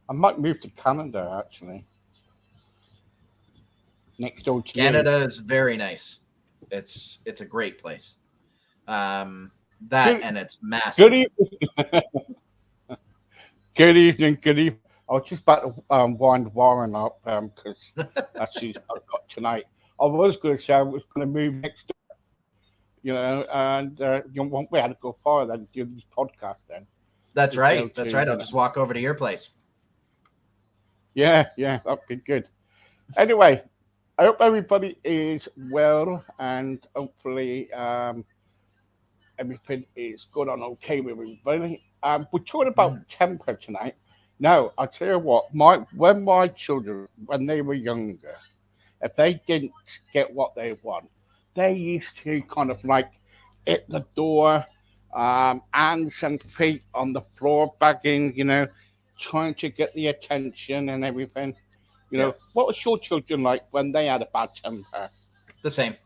I might move to Canada actually, next door to you. Canada is very nice. It's a great place. Um, that Good, and it's good massive. evening, good evening, good evening. I was just about to wind Warren up because that's who's I've got tonight. I was going to say I was going to move next door, and you won't be able to go far then do this podcast then. That's Just be able right. to, That's right. I'll just walk over to your place. yeah, that'd be good. Anyway, I hope everybody is well and hopefully everything is going on okay with everybody. We're talking Mm, about temper tonight. Now, I tell you what, my children, when they were younger, if they didn't get what they want, they used to kind of like hit the door, hands and feet on the floor, begging, trying to get the attention and everything. yeah, What was your children like when they had a bad temper? the same,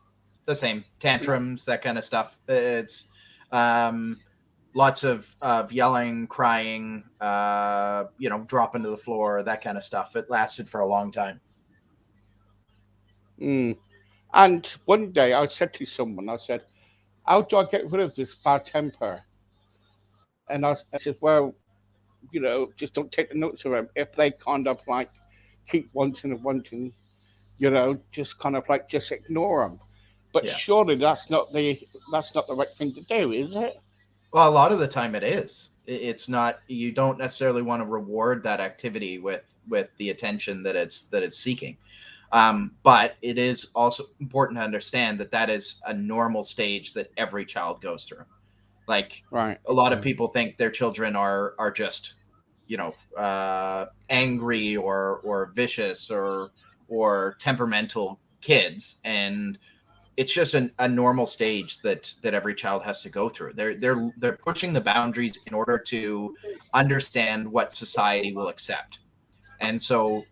the same tantrums, that kind of stuff. It's um, lots of yelling, crying, dropping to the floor, that kind of stuff. It lasted for a long time. Mm. And one day I said to someone, I said, how do I get rid of this bad temper? And I said, well, just don't take the notes of them. If they kind of like keep wanting and wanting, just kind of like just ignore them. But Yeah. surely that's not the right thing to do, is it? Well, a lot of the time it is. It's not. You don't necessarily want to reward that activity with the attention that it's seeking. But it is also important to understand that that is a normal stage that every child goes through. Like Right. a lot of Okay. people think their children are just angry or vicious or temperamental kids, and it's just a normal stage that every child has to go through. They're pushing the boundaries in order to understand what society will accept. And so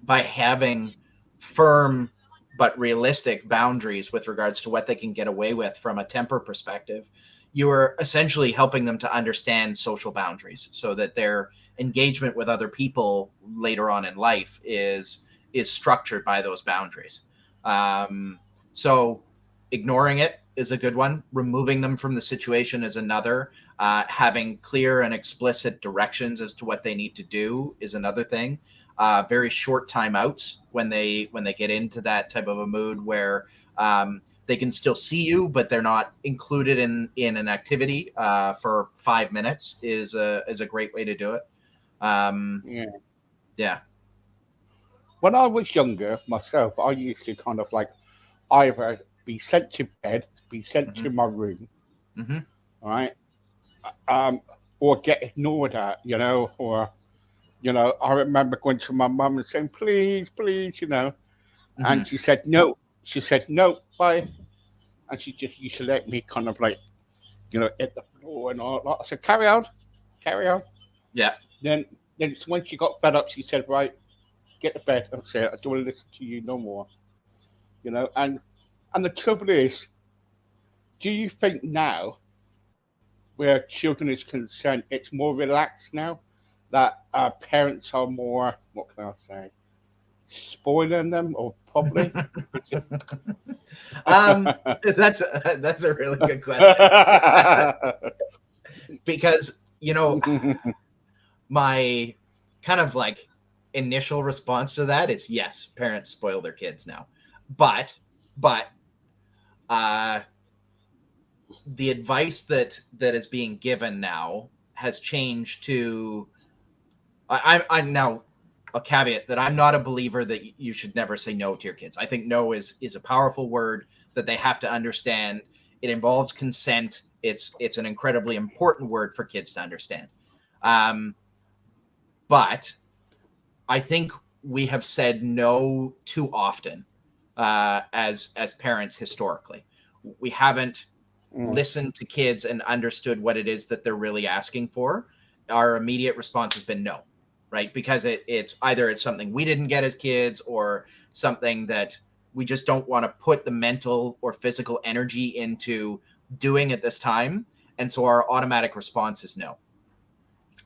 by having firm but realistic boundaries with regards to what they can get away with from a temper perspective, you are essentially helping them to understand social boundaries so that their engagement with other people later on in life is structured by those boundaries. So ignoring it is a good one. Removing them from the situation is another. Having clear and explicit directions as to what they need to do is another thing. Very short timeouts when they get into that type of a mood where they can still see you, but they're not included in an activity for 5 minutes is a great way to do it. Um, Yeah. yeah. When I was younger myself, I used to kind of like either be sent to bed, be sent Hmm. to my room, Hmm. right? Um, or get ignored at, or I remember going to my mum and saying, please, please, and Hmm. she said no. She said no, bye, and she just used to let me kind of like, hit the floor and all that. I said, carry on, carry on. Yeah. Then, when she got fed up, she said, right, get to bed. I said, I don't want to listen to you no more. And the trouble is, do you think now, where children is concerned, it's more relaxed now that parents are more, what can I say, spoiling them, or probably? um, that's a really good question because my kind of like initial response to that is yes, parents spoil their kids now, but uh, the advice that is being given now has changed to I'm now a caveat that I'm not a believer that you should never say no to your kids. I think no is a powerful word that they have to understand. It involves consent. It's an incredibly important word for kids to understand. Um, but I think we have said no too often as parents historically. We haven't Mm, listened to kids and understood what it is that they're really asking for. Our immediate response has been no, right? Because it's either it's something we didn't get as kids or something that we just don't want to put the mental or physical energy into doing at this time. And so our automatic response is no.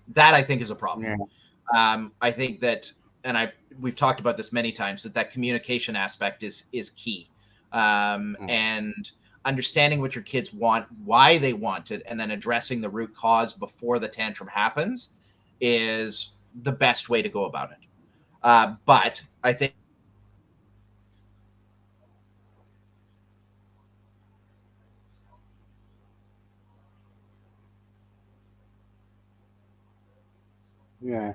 That I think is a problem. yeah. I think that, and we've talked about this many times, that communication aspect is key, and understanding what your kids want, why they want it, and then addressing the root cause before the tantrum happens is the best way to go about it. But I think Yeah.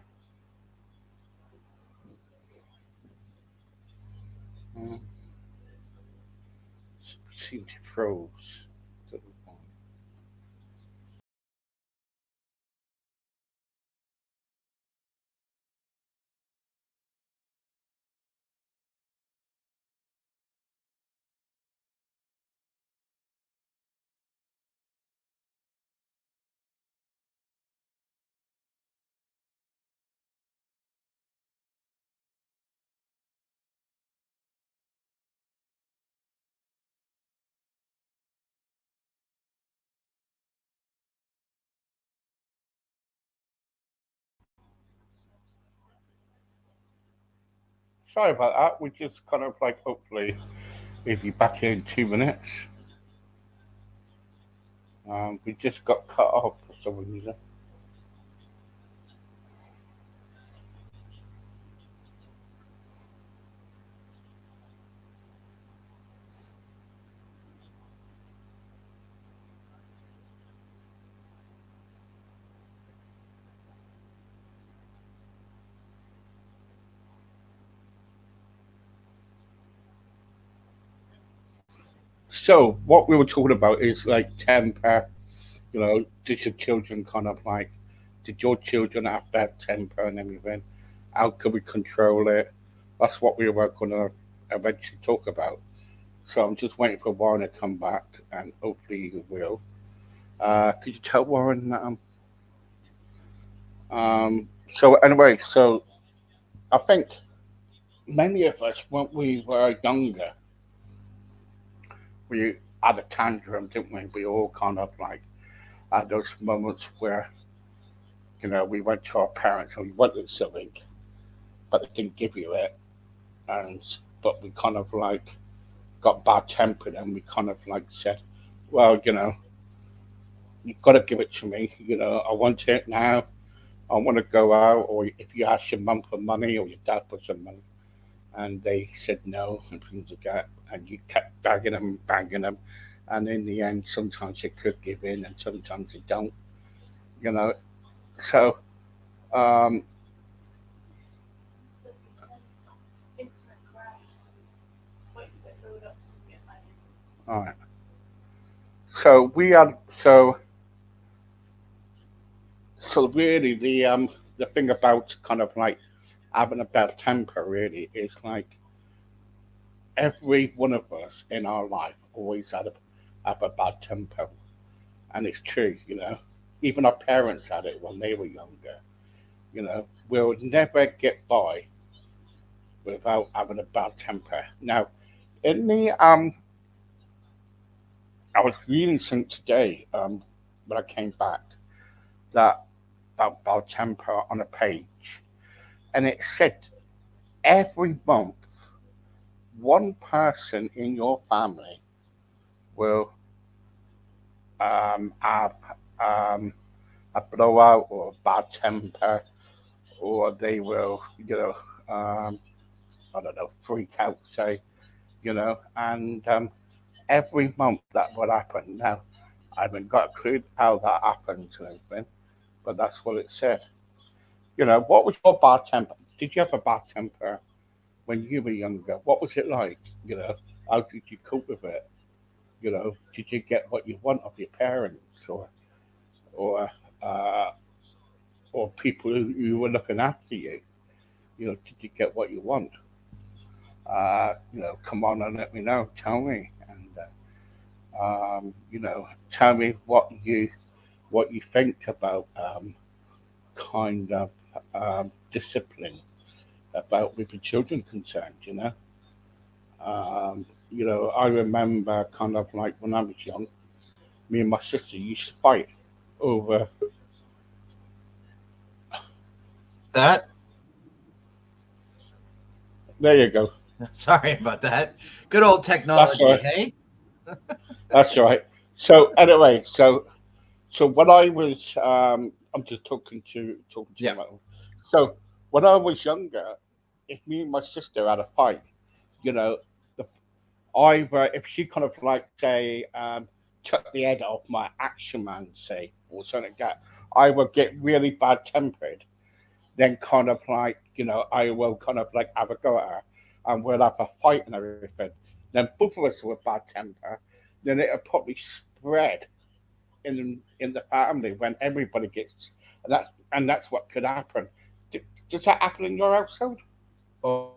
Seems to froze. Sorry about that. We just kind of like hopefully we'll be back here in 2 minutes. We just got cut off for some reason. So what we were talking about is like temper. Did your children kind of like? Did your children have bad temper and everything? How can we control it? That's what we were gonna eventually talk about. So I'm just waiting for Warren to come back, and hopefully he will. Could you tell Warren that? So anyway, so I think many of us, when we were younger, we had a tantrum, didn't we? We all kind of like had those moments where we went to our parents and we wanted something, but they didn't give you it, and but we kind of like got bad tempered and we kind of like said, well, you've got to give it to me. I want it now. I want to go out, or if you ask your mum for money or your dad for some money, and they said no and things like that, and you kept bagging them, banging them, and in the end, sometimes they could give in and sometimes they don't. You know, so um, all right. So we had so really the thing about kind of like having a bad temper really is like every one of us in our life always have a bad temper, and it's true. Even our parents had it when they were younger. We'll never get by without having a bad temper. Now, in the I was reading something today when I came back that about bad temper on a page, and it said every month one person in your family will have um, a blowout or a bad temper, or they will, I don't know, freak out, say, and every month that will happen. Now, I haven't got a clue how that happens or anything, but that's what it said. What was your bad temper? Did you have a bad temper when you were younger? What was it like? How did you cope with it? Did you get what you want of your parents, or uh, or people who were looking after you? Did you get what you want? Come on and let me know. Tell me, and tell me what you think about kind of discipline about with the children concerned. I remember kind of like when I was young, me and my sister used to fight over that There you go. Sorry about that. Good old That's technology, right. hey? That's right. So anyway, so when I was, I'm just talking to Yeah. my. So when I was younger, if me and my sister had a fight, you know, the either if she kind of like say took the head off my action man, say, or something like that, I would get really bad tempered. Then kind of like I will kind of like have a go at her, and we'll have a fight and everything. Then both of us with bad temper, then it'll probably spread in the family when everybody gets and that's what could happen. Does that happen in your household? Oh,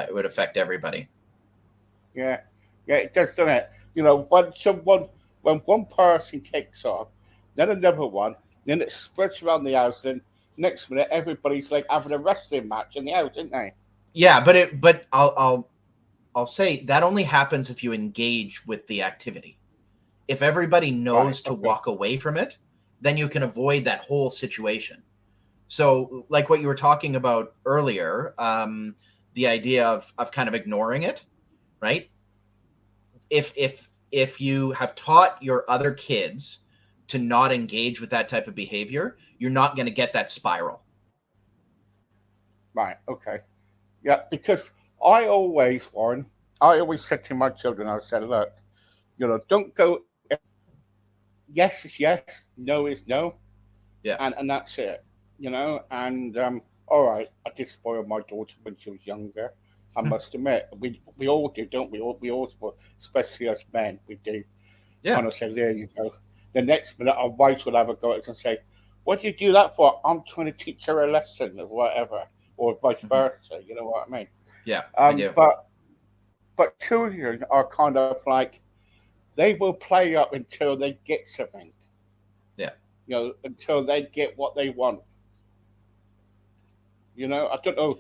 it would affect everybody. Yeah, yeah, it does, doesn't it? When one person kicks off, then another one, then it spreads around the house, and next minute everybody's like having a wrestling match in the house, isn't they? Yeah, but I'll say that only happens if you engage with the activity. If everybody Right. knows to Okay. walk away from it, then you can avoid that whole situation. So, like what you were talking about earlier, the idea of kind of ignoring it, right? If you have taught your other kids to not engage with that type of behavior, you're not going to get that spiral. Right. Okay. Yeah. Because Warren, I always said to my children, I said, look, don't go. Yes is yes, no is no, Yeah. and that's it. And all right, I did spoil my daughter when she was younger. I must admit, we all do, don't we? We all spoil, especially as men, we do. Yeah. Kind of say, there you go. The next minute, our wives will have a go at us and say, "What do you do that for?" I'm trying to teach her a lesson or whatever, or vice Mm-hmm. versa. You know what I mean? Yeah, I Um, do. but but children are kind of like they will play up until they get something. Yeah. Until they get what they want. I don't know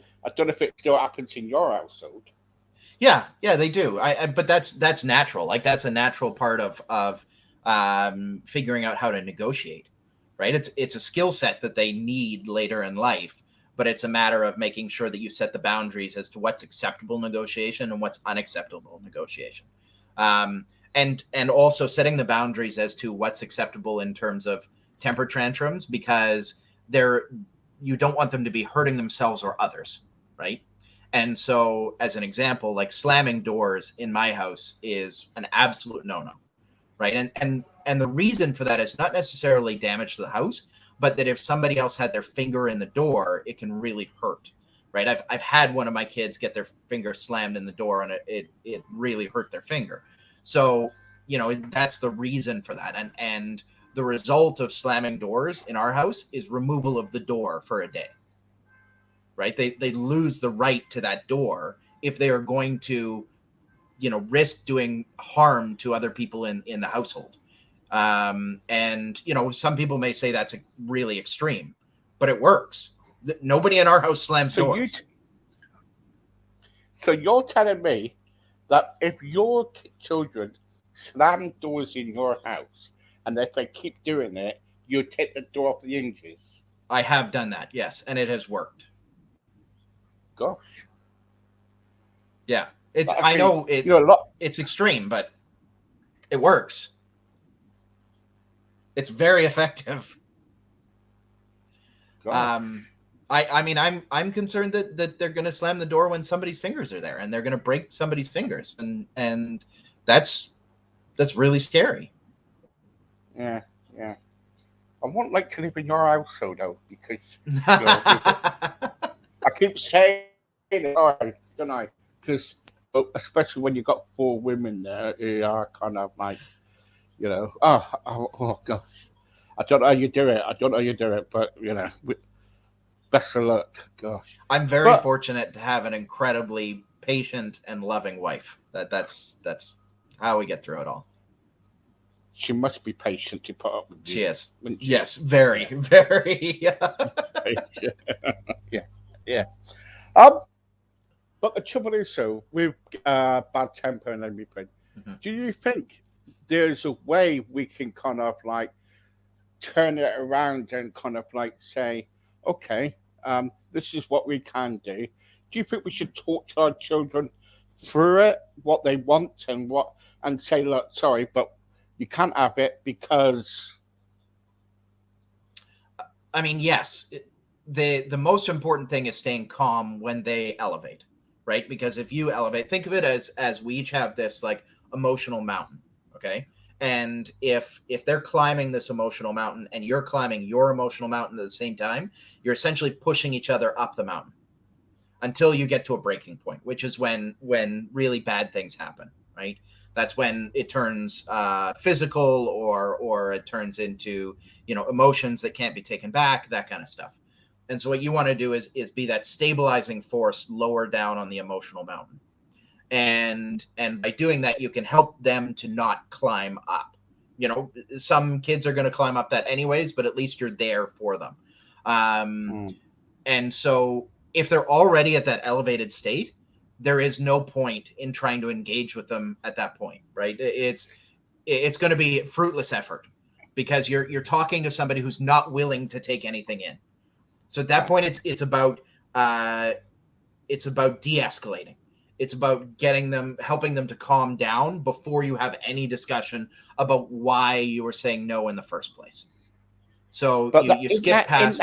if it still happens in your household. Yeah, they do. But that's natural. Like that's a natural part of figuring out how to negotiate, right? It's a skill set that they need later in life, but it's a matter of making sure that you set the boundaries as to what's acceptable negotiation and what's unacceptable negotiation, um, and also setting the boundaries as to what's acceptable in terms of temper tantrums because they're you don't want them to be hurting themselves or others, right? And so, as an example, like slamming doors in my house is an absolute no-no, right? And the reason for that is not necessarily damage to the house, but that if somebody else had their finger in the door, it can really hurt, right? I've had one of my kids get their finger slammed in the door, and it really hurt their finger. So that's the reason for that, and the result of slamming doors in our house is removal of the door for a day, right? They lose the right to that door if they are going to risk doing harm to other people in the household. And some people may say that's really extreme, but it works. Nobody in our house slams So you, doors. t- so you're telling me that if your children slam doors in your house, and if they keep doing it, you take the door off the hinges. I have done that, yes, and it has worked. Gosh, Yeah, it's I I think know you know a lot. it's extreme, but it works. It's very effective. Gosh, Um, I mean, I'm concerned that they're going to slam the door when somebody's fingers are there, and they're going to break somebody's fingers, and that's that's really scary. yeah, yeah. I won't like to live in your household though, because we've got. I keep saying it, sorry, don't I? Because especially when you've got four women there, who are kind of like, oh gosh, I don't know how you do it. I don't know how you do it, but best of luck. Gosh, I'm very but fortunate to have an incredibly patient and loving wife. That's how we get through it all. she must be patient to put up with She you, is. wouldn't she? Yes, very, Yeah, very. yeah, yeah. Um, but the trouble is, so with bad temper and everything, Mhm. do you think there's a way we can kind of like turn it around and kind of like say, okay, this is what we can do. Do you think we should talk to our children through it, what they want and what, and say, look, sorry, but you can't have it because. I mean, yes, the most important thing is staying calm when they elevate, right? Because if you elevate, think of it as we each have this like emotional mountain, okay? And if they're climbing this emotional mountain and you're climbing your emotional mountain at the same time, you're essentially pushing each other up the mountain until you get to a breaking point, which is when really bad things happen, right? That's when it turns physical, or it turns into, you know, emotions that can't be taken back, that kind of stuff. And so what you want to do is be that stabilizing force lower down on the emotional mountain. And by doing that, you can help them to not climb up. You know, some kids are going to climb up that anyways, but at least you're there for them. Mm. And so if they're already at that elevated state, there is no point in trying to engage with them at that point, right? It's going to be fruitless effort because you're talking to somebody who's not willing to take anything in. So at that point, it's about de-escalating. It's about helping them to calm down before you have any discussion about why you were saying no in the first place. So But you skip past.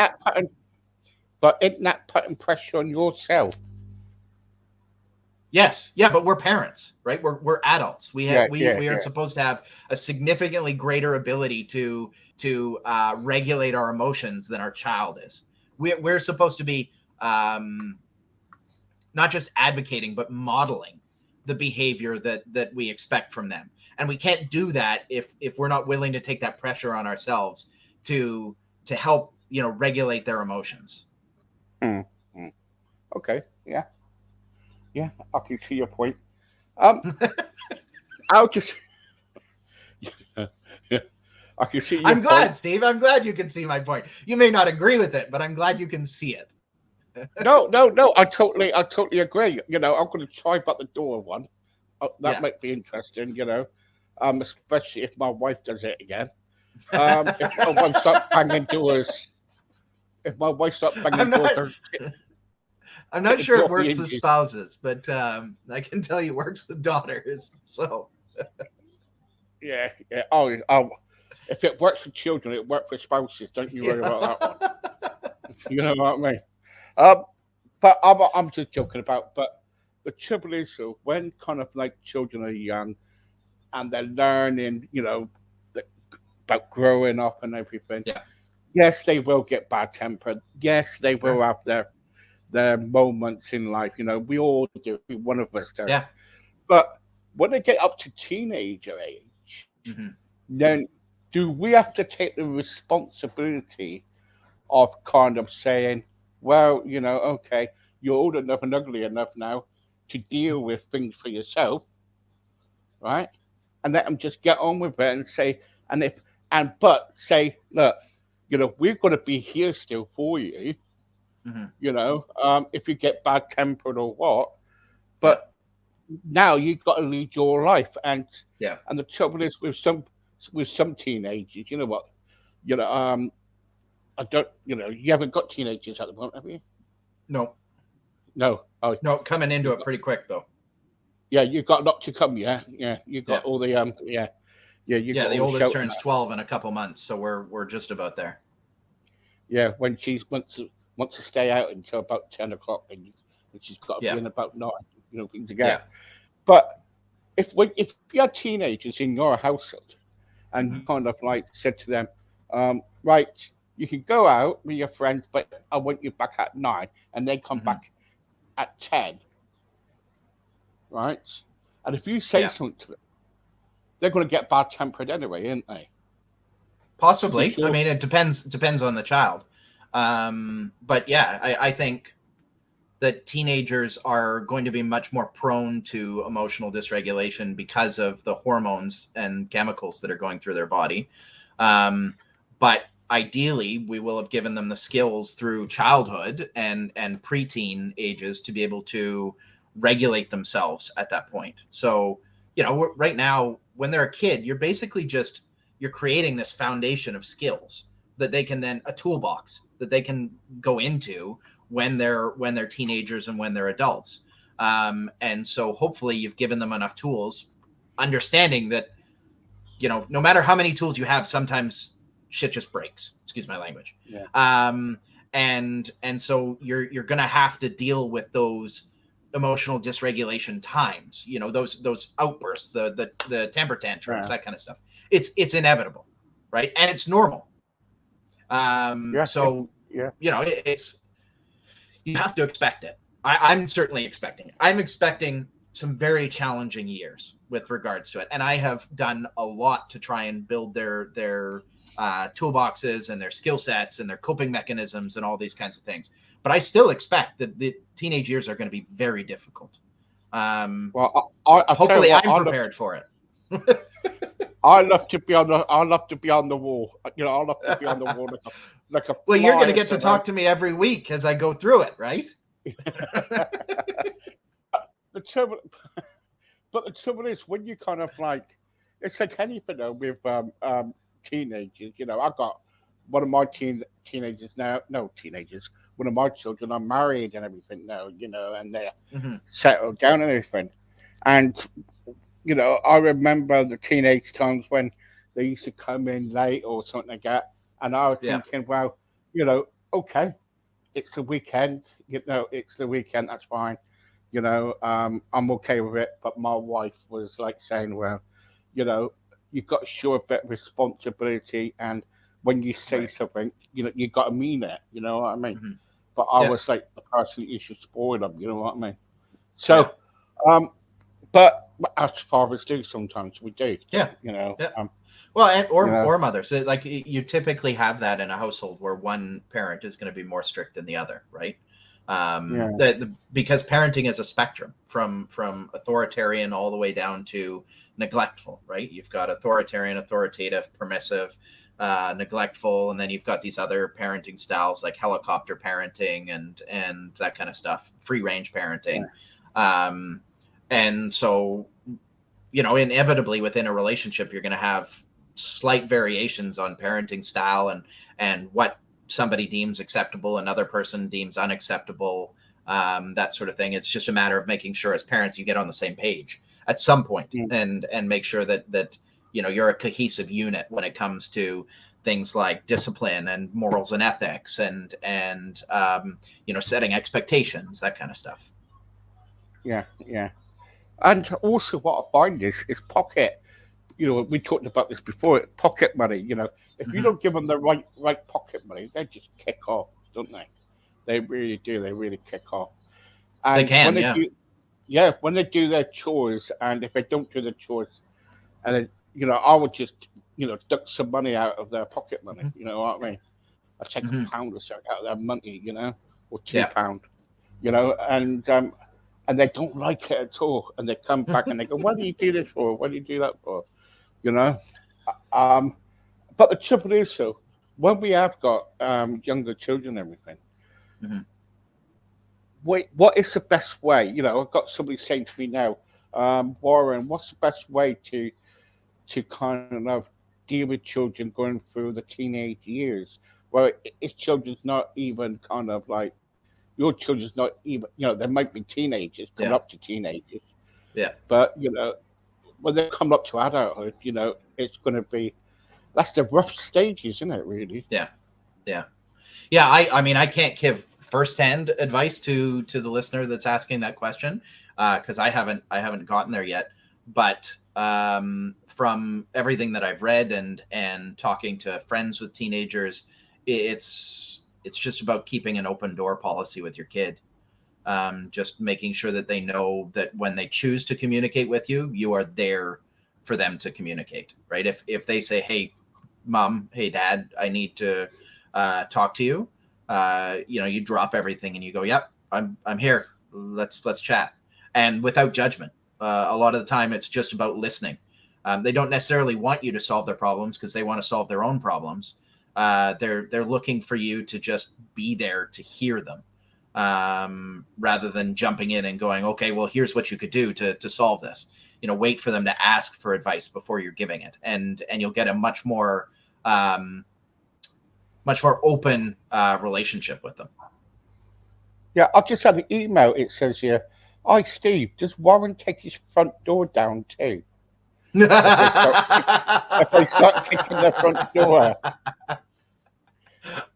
isn't that putting pressure on yourself? Yes, yeah, but we're parents, right? We're adults. We are Yeah. supposed to have a significantly greater ability to regulate our emotions than our child is. We're supposed to be not just advocating but modeling the behavior that we expect from them, and we can't do that if we're not willing to take that pressure on ourselves to help, you know, regulate their emotions. Mm. Mm. Okay. Yeah. Yeah. I can see your point. Um, I'll just. Yeah, I can see your I'm glad, point. Steve. I'm glad you can see my point. You may not agree with it, but I'm glad you can see it. No. I totally agree. You know, I'm going to try but the door one. That Yeah. might be interesting. You know, especially if my wife does it again. If my wife starts banging doors, if my wife starts banging I'm doors, not. or I'm not sure it drop the works with hinges. spouses, but I can tell you it works with daughters. So Yeah. Oh, if it works for children, it works for spouses. Don't you worry yeah, about that one. You know what I mean? Um, but I'm just joking about. But the trouble is, though, when kind of like children are young and they're learning, you know, about growing up and everything. yeah, Yes, they will get bad tempered. Yes, they will sure, have their moments in life. You know, we all do. Every one of us does. yeah, But when they get up to teenager age, hmm then do we have to take the responsibility of kind of saying, well, you know, okay, you're old enough and ugly enough now to deal with things for yourself, right? And let them just get on with it and say, and if, and but say, look, you know, we're going to be here still for you, hmm you know, if you get bad tempered or what, yeah, but now you've got to lead your life, yeah. and the trouble is with some teenagers, you know what, you know, I don't, you know, you haven't got teenagers at the moment, have you? No, No. Oh, no, coming into you've it got, pretty quick though. yeah, you've got a lot to come. Yeah. You've Yeah, got all the yeah, you've yeah. got The all the oldest shouting turns at. 12 in a couple months, so we're just about there. Yeah, when she wants to stay out until about 10 o'clock, and she's got to be Yeah, in about 9, you know, things again. yeah, But if you had teenagers in your household and you hmm kind of like said to them, right, you can go out with your friends, but I want you back at 9, and they come hmm back at 10, right? And if you say yeah. something to them, they're going to get bad tempered anyway, aren't they? Because Possibly. I you're mean, it depends on the child. But yeah, I think that teenagers are going to be much more prone to emotional dysregulation because of the hormones and chemicals that are going through their body. But ideally, we will have given them the skills through childhood and preteen ages to be able to regulate themselves at that point. So, you know, right now when they're a kid, you're creating this foundation of skills that they can then, a toolbox that they can go into when they're teenagers and when they're adults. And so hopefully you've given them enough tools, understanding that, no matter how many tools you have, sometimes shit just breaks. Excuse my language. Yeah. And so you're going to have to deal with those emotional dysregulation times, those outbursts, the temper tantrums, that kind of stuff. It's inevitable, right? And it's normal. So, it's, you have to expect it. I'm certainly expecting it. I'm expecting some very challenging years with regards to it. And I have done a lot to try and build their toolboxes and their skill sets and their coping mechanisms and all these kinds of things. But I still expect that the teenage years are going to be very difficult. Well, hopefully I'm prepared for it. I love to be on the wall. I love to be on the wall like a well, you're going to get to talk to me every week as I go through it, right? the trouble is, when you kind of like, it's like anything though with teenagers. I've got one of my teenagers now. No teenagers. One of my children are married and everything now. And they're settled down and everything. And I remember the teenage times when they used to come in late or something like that, and I was thinking, well, okay, it's the weekend. It's the weekend. That's fine. I'm okay with it. But my wife was like saying, well, you've got to show a bit of responsibility, and when you say something, you got to mean it. You know what I mean? Mm-hmm. But I was like the person you should spoil them. You know what I mean? So, but as fathers do, sometimes we do. Yeah. Well, or mothers. Like you typically have that in a household where one parent is going to be more strict than the other, right? Because parenting is a spectrum from authoritarian all the way down to neglectful, right? You've got authoritarian, authoritative, permissive, neglectful, and then you've got these other parenting styles like helicopter parenting and that kind of stuff, free range parenting. And so, inevitably within a relationship, you're going to have slight variations on parenting style and what somebody deems acceptable, another person deems unacceptable, that sort of thing. It's just a matter of making sure as parents you get on the same page at some point and make sure that you're a cohesive unit when it comes to things like discipline and morals and ethics and setting expectations, that kind of stuff. Yeah. And also what I find is pocket, we talked about this before, pocket money, if you don't give them the right pocket money, they just kick off, don't they? They really do. They really kick off. And they can, when they do their chores, and if they don't do the chores, and then, I would just, duck some money out of their pocket money, you know what I mean? I take a pound or so out of their money, or £2, and they don't like it at all. And they come back and they go, what do you do this for? What do you do that for? But the trouble is, so when we have got younger children and everything, what is the best way? I've got somebody saying to me now, Warren, what's the best way to kind of deal with children going through the teenage years? Well, it's children's not even kind of like, your children's not even, they might be teenagers, coming up to teenagers. Yeah. But, when they come up to adulthood, it's going to be, that's the rough stages, isn't it, really? Yeah. I mean, I can't give firsthand advice to the listener that's asking that question because I haven't gotten there yet. But from everything that I've read and talking to friends with teenagers, it's just about keeping an open door policy with your kid. Just making sure that they know that when they choose to communicate with you, you are there for them to communicate, right? If they say, hey, mom, hey, dad, I need to talk to you, you drop everything and you go, yep, I'm here. Let's chat. And without judgment. A lot of the time it's just about listening. They don't necessarily want you to solve their problems because they want to solve their own problems. They're looking for you to just be there to hear them, rather than jumping in and going, okay, well, here's what you could do to solve this. wait for them to ask for advice before you're giving it, and you'll get a much more open relationship with them. Yeah, I just had an email. It says here, "Hi Steve, does Warren take his front door down too? If they start kicking the front door."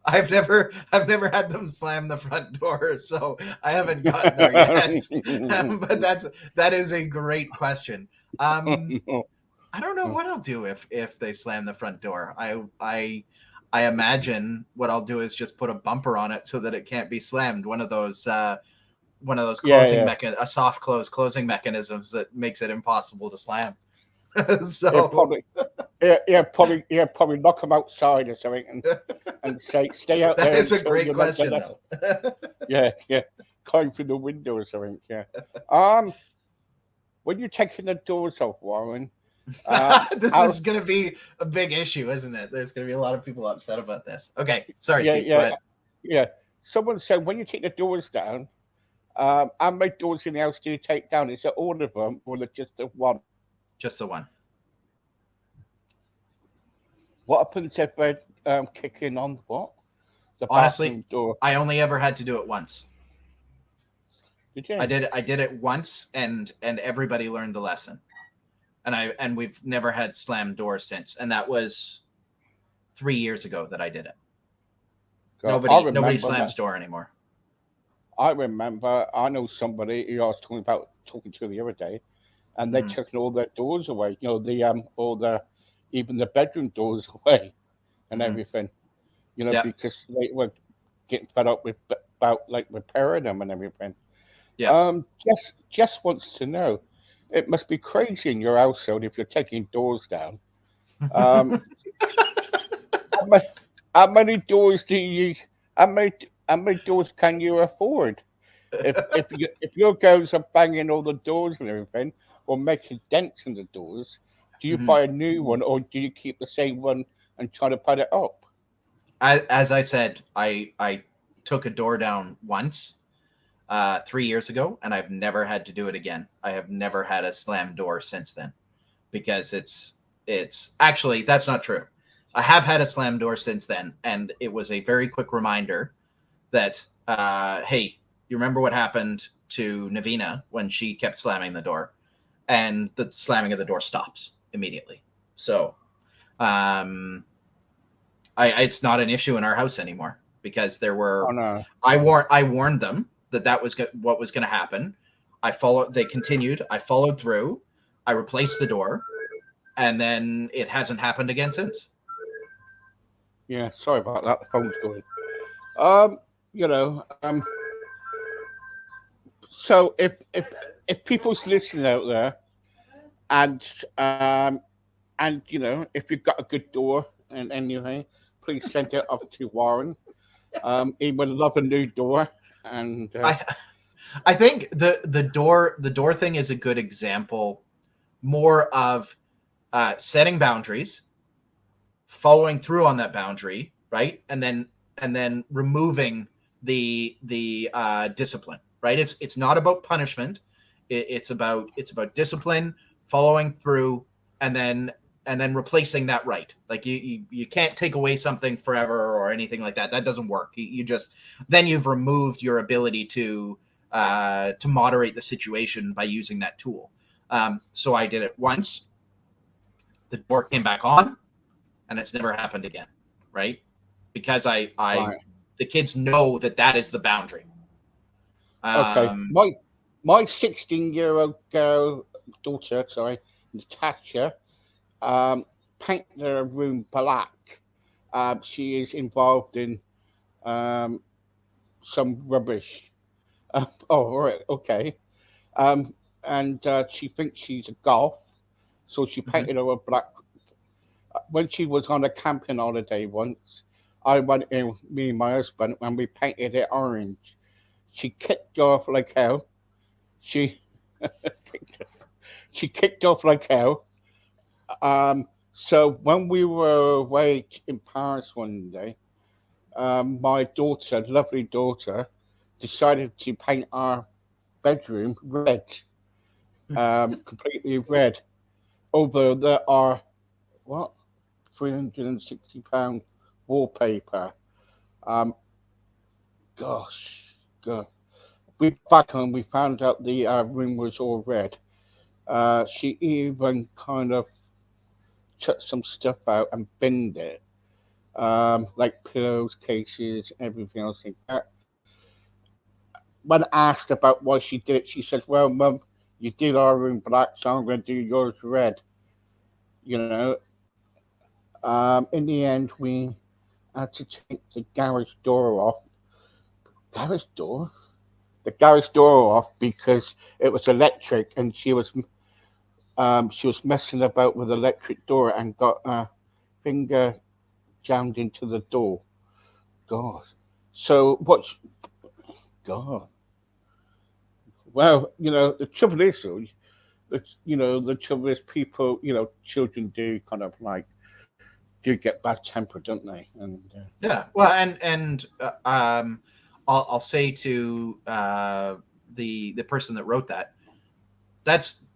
I've never had them slam the front door, so I haven't gotten there yet. But that is a great question. I don't know what I'll do if they slam the front door. I imagine what I'll do is just put a bumper on it so that it can't be slammed. One of those closing a soft close closing mechanisms that makes it impossible to slam. So probably knock them outside or something and say, "Stay out there." That is a great question, though. Yeah, climb through the window or something. Yeah. When you're taking the doors off, Warren, this is going to be a big issue, isn't it? There's going to be a lot of people upset about this. Okay, sorry, Steve. Go ahead. Yeah. Someone said when you take the doors down, how many doors in the house do you take down? Is it all of them, or just the one? Just the one. What happens if they're kicking on what? The honestly door? I only ever had to do it once. Did you? I did it once, and everybody learned the lesson. And we've never had slammed doors since. And that was 3 years ago that I did it. God, nobody slams door anymore. I remember. I know somebody who I was talking to the other day, and they took all their doors away. Even the bedroom doors away, and everything. Because they were getting fed up about repairing them and everything. Yeah. Jess wants to know. It must be crazy in your household if you're taking doors down. How many doors do you? How many doors can you afford? If your girls are banging all the doors and everything, or making dents in the doors, do you buy a new one, or do you keep the same one and try to put it up? As I said, I took a door down once 3 years ago, and I've never had to do it again. I have never had a slam door since then, because it's actually, that's not true. I have had a slam door since then, and it was a very quick reminder that, hey, you remember what happened to Navina when she kept slamming the door, and the slamming of the door stops immediately. So it's not an issue in our house anymore, because there were, oh, no. I warned them that was what was going to happen. They continued. I followed through. I replaced the door, and then it hasn't happened again since. Yeah, sorry about that. The phone's going. So if people's listening out there, and if you've got a good door and anything, please send it up to Warren. He would love a new door. And I think the door thing is a good example, more of setting boundaries, following through on that boundary, right, and then removing the discipline, right? It's not about punishment. It's about discipline, following through, and then replacing that right. Like you can't take away something forever or anything like that. That doesn't work. Then you've removed your ability to moderate the situation by using that tool. So I did it once. The door came back on, and it's never happened again, right? Because the kids know that is the boundary. Okay. My 16-year-old daughter, Natasha, painted her room black. She is involved in some rubbish. All right, okay. And she thinks she's a goth, so she painted her black. When she was on a camping holiday once, I went in with me and my husband, and we painted it orange. She kicked off like hell. She kicked off like hell. So when we were away in Paris one day, my daughter, lovely daughter, decided to paint our bedroom red. completely red. Although there are what £360 wallpaper. Um, gosh, God. We back home. We found out the room was all red. She even kind of took some stuff out and binned it, like pillows, cases, everything else like that. When asked about why she did it, she said, "Well, Mum, you did our room black, so I'm going to do yours red." You know. In the end, we had to take the garage door off. Garage door? The garage door off because it was electric, and she was messing about with the electric door and got her finger jammed into the door. God. So what's God? Well, the trouble is, though, the trouble is people, children do kind of like do get bad temper, don't they? And Yeah. Well, I'll say to the person that wrote that, that's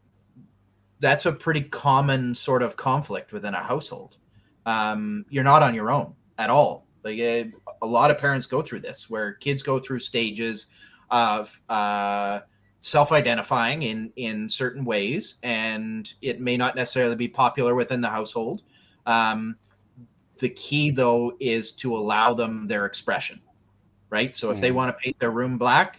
a pretty common sort of conflict within a household. You're not on your own at all. Like a lot of parents go through this, where kids go through stages of self-identifying in certain ways, and it may not necessarily be popular within the household. The key, though, is to allow them their expression, right? So if they want to paint their room black,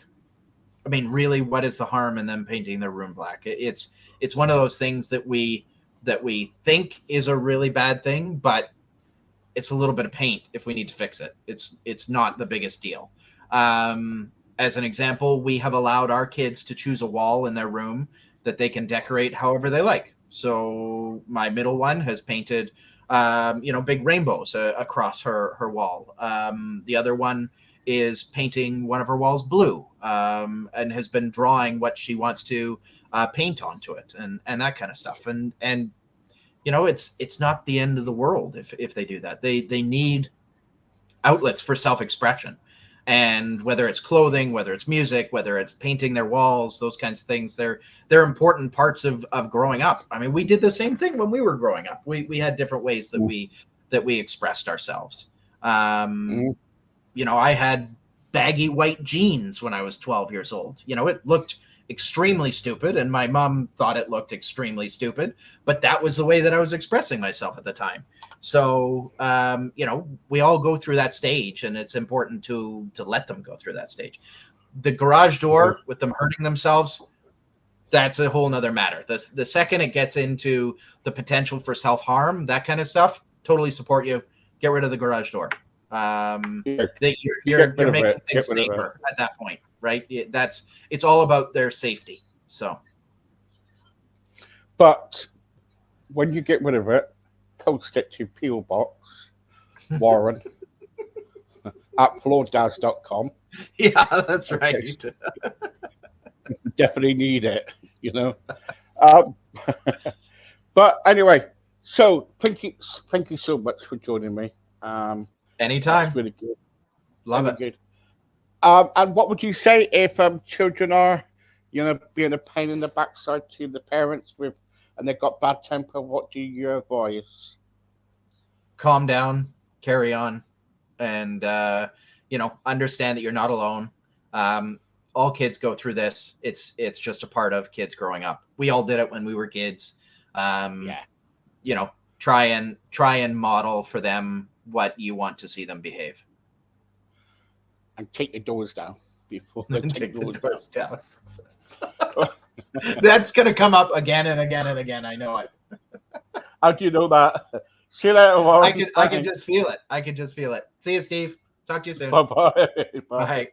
I mean, really, what is the harm in them painting their room black? It's one of those things that we think is a really bad thing, but it's a little bit of paint if we need to fix it. It's not the biggest deal. As an example, we have allowed our kids to choose a wall in their room that they can decorate however they like. So my middle one has painted big rainbows across her wall. The other one is painting one of her walls blue, and has been drawing what she wants to paint onto it, and that kind of stuff. And it's not the end of the world if they do that. They need outlets for self-expression. And whether it's clothing, whether it's music, whether it's painting their walls, those kinds of things, they're important parts of growing up. I mean, we did the same thing when we were growing up. We had different ways that we expressed ourselves. I had baggy white jeans when I was 12 years old. It looked extremely stupid, and my mom thought it looked extremely stupid, but that was the way that I was expressing myself at the time. So, we all go through that stage, and it's important to let them go through that stage. The garage door with them hurting themselves, that's a whole nother matter. The second it gets into the potential for self-harm, that kind of stuff, totally support you. Get rid of the garage door. You're making things safer at that point, right? It's all about their safety. So, but when you get rid of it, post it to P.O. Box Warren at floordaz.com. Yeah, that's right. Definitely need it, But anyway, so thank you so much for joining me. Anytime. Really good. Love it. Good. And what would you say if children are, being a pain in the backside to the parents and they've got bad temper? What do you advise? Calm down, carry on, and understand that you're not alone. All kids go through this. It's just a part of kids growing up. We all did it when we were kids. Try and model for them what you want to see them behave. And take the doors down before they take the doors down. That's going to come up again and again and again. I know it. How do you know that? See you later, Warren. I can just feel it. See you, Steve. Talk to you soon. Bye-bye. Bye.